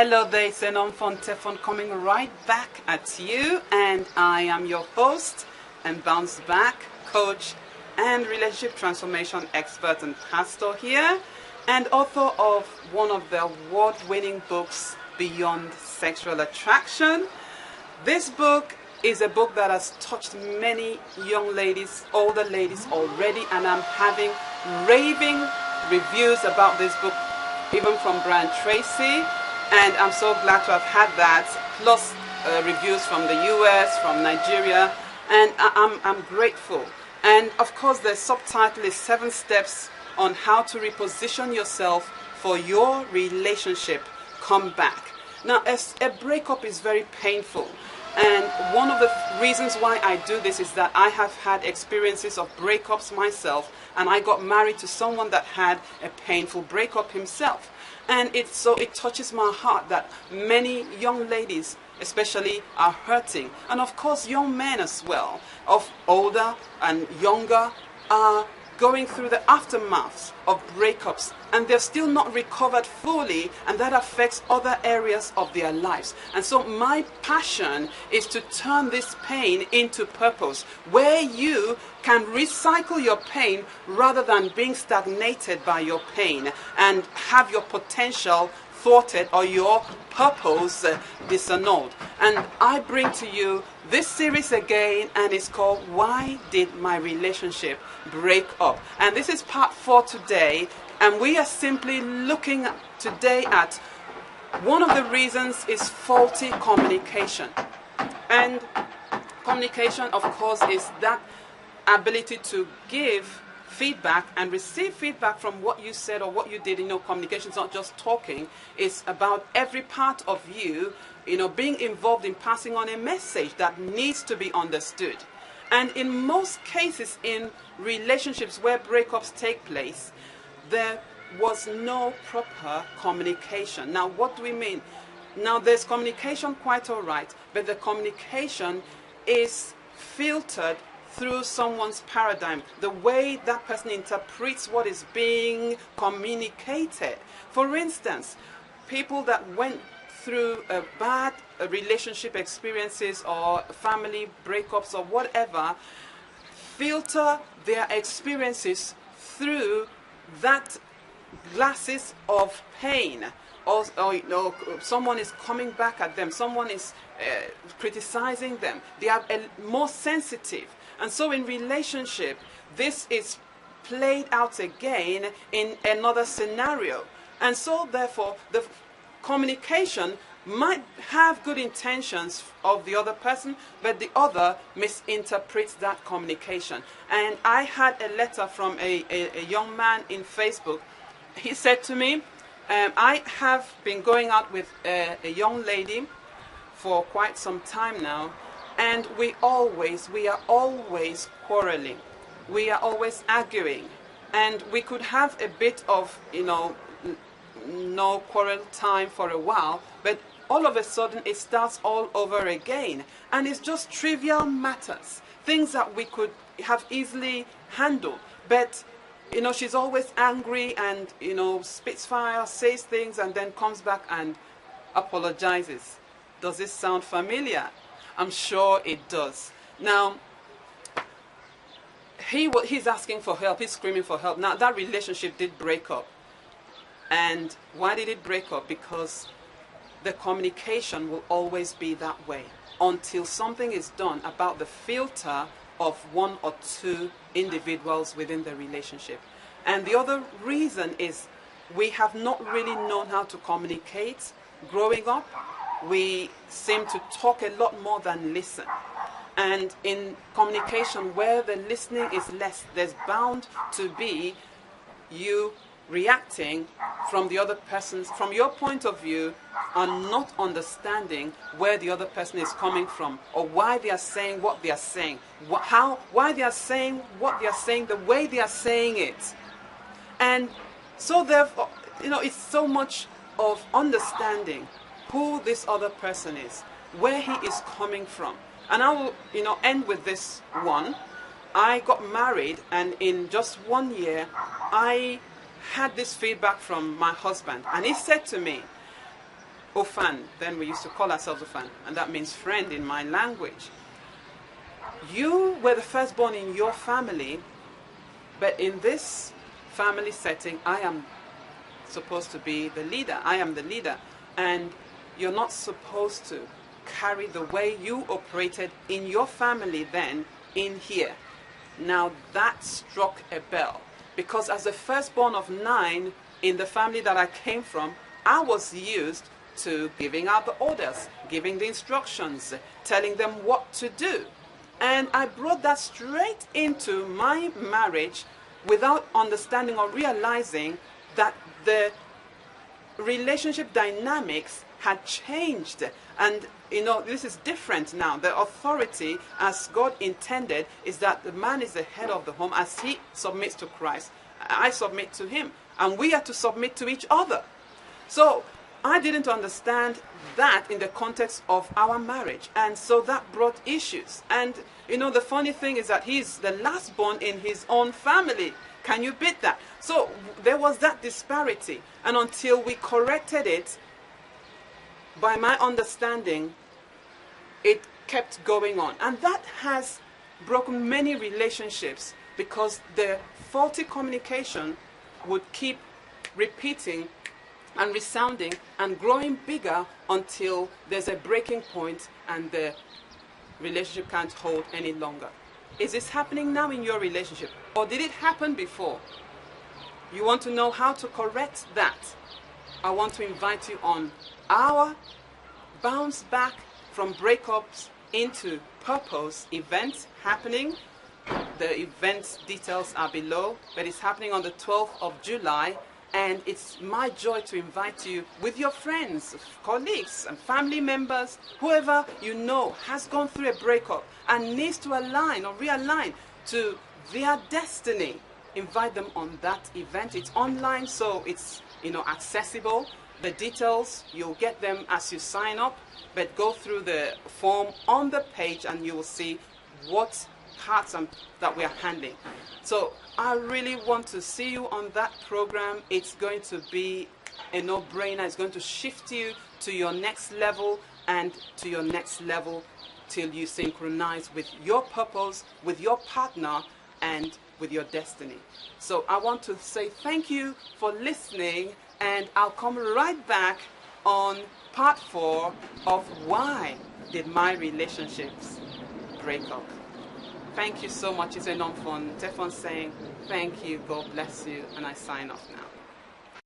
Hello there, it's Enon Fontefon coming right back at you, and I am your host and bounce back coach and relationship transformation expert and pastor here, and author of one of the award-winning books, Beyond Sexual Attraction. This book is a book that has touched many young ladies, older ladies already, and I'm having raving reviews about this book, even from Brian Tracy. And I'm so glad to have had that, plus reviews from the US, from Nigeria, and I'm grateful. And of course, the subtitle is 7 Steps on How to Reposition Yourself for Your Relationship Comeback. Now, a breakup is very painful. And one of the reasons why I do this is that I have had experiences of breakups myself, and I got married to someone that had a painful breakup himself. And it touches my heart that many young ladies especially are hurting. And of course young men as well, of older and younger, are going through the aftermaths of breakups, and they're still not recovered fully, and that affects other areas of their lives. And so my passion is to turn this pain into purpose, where you can recycle your pain rather than being stagnated by your pain and have your potential thwarted or your purpose disannulled. And I bring to you this series again, and it's called Why Did My Relationship Break Up? And this is part 4 today, and we are simply looking today at one of the reasons is faulty communication. And communication, of course, is that ability to give feedback and receive feedback from what you said or what you did. Communication is not just talking. It's about every part of you, being involved in passing on a message that needs to be understood. And in most cases in relationships where breakups take place, there was no proper communication. Now, what do we mean? Now, there's communication quite all right, but the communication is filtered through someone's paradigm, the way that person interprets what is being communicated. For instance, people that went through bad relationship experiences or family breakups or whatever, filter their experiences through that glasses of pain. Or someone is coming back at them, someone is criticizing them. They are more sensitive. And so in relationship, this is played out again in another scenario. And so therefore, the communication might have good intentions of the other person, but the other misinterprets that communication. And I had a letter from a young man in Facebook. He said to me, I have been going out with a young lady for quite some time now, and we are always quarreling. We are always arguing. And we could have a bit of, no quarrel time for a while, but all of a sudden it starts all over again. And it's just trivial matters, things that we could have easily handled. But, she's always angry and, spits fire, says things, and then comes back and apologizes. Does this sound familiar? I'm sure it does. Now, he's asking for help. He's screaming for help. Now, that relationship did break up. And why did it break up? Because the communication will always be that way until something is done about the filter of one or two individuals within the relationship. And the other reason is we have not really known how to communicate growing up. We seem to talk a lot more than listen. And in communication where the listening is less, there's bound to be you reacting from the other person's, from your point of view, and not understanding where the other person is coming from, or why they are saying what they are saying, why they are saying what they are saying, the way they are saying it. And so therefore, it's so much of understanding who this other person is, where he is coming from. And I will, end with this one. I got married, and in just 1 year, I had this feedback from my husband. And he said to me, Ofan. Then we used to call ourselves Ofan, and that means friend in my language. You were the firstborn in your family, but in this family setting, I am supposed to be the leader. I am the leader. And you're not supposed to carry the way you operated in your family then in here. Now that struck a bell, because as the firstborn of 9 in the family that I came from, I was used to giving out the orders, giving the instructions, telling them what to do. And I brought that straight into my marriage without understanding or realizing that the relationship dynamics had changed. And this is different now. The authority, as God intended, is that the man is the head of the home. As he submits to Christ, I submit to him, and we are to submit to each other. So I didn't understand that in the context of our marriage, and so that brought issues. And the funny thing is that he's the last born in his own family. Can you beat that? So there was that disparity, and until we corrected it, by my understanding, it kept going on. And that has broken many relationships, because the faulty communication would keep repeating and resounding and growing bigger until there's a breaking point and the relationship can't hold any longer. Is this happening now in your relationship, or did it happen before? You want to know how to correct that? I want to invite you on our bounce back from breakups into purpose event happening. The event details are below, but it's happening on the 12th of July. And it's my joy to invite you with your friends, colleagues, and family members, whoever you know has gone through a breakup and needs to align or realign to their destiny. Invite them on that event. It's online, so it's accessible. The details, you'll get them as you sign up, but go through the form on the page and you will see what parts that we are handling. So I really want to see you on that program. It's going to be a no-brainer. It's going to shift you to your next level and to your next level till you synchronize with your purpose, with your partner, and with your destiny. So I want to say thank you for listening, and I'll come right back on part 4 of why did my relationships break up. Thank you so much. It's a non-fun. Tefon saying thank you, God bless you, and I sign off now.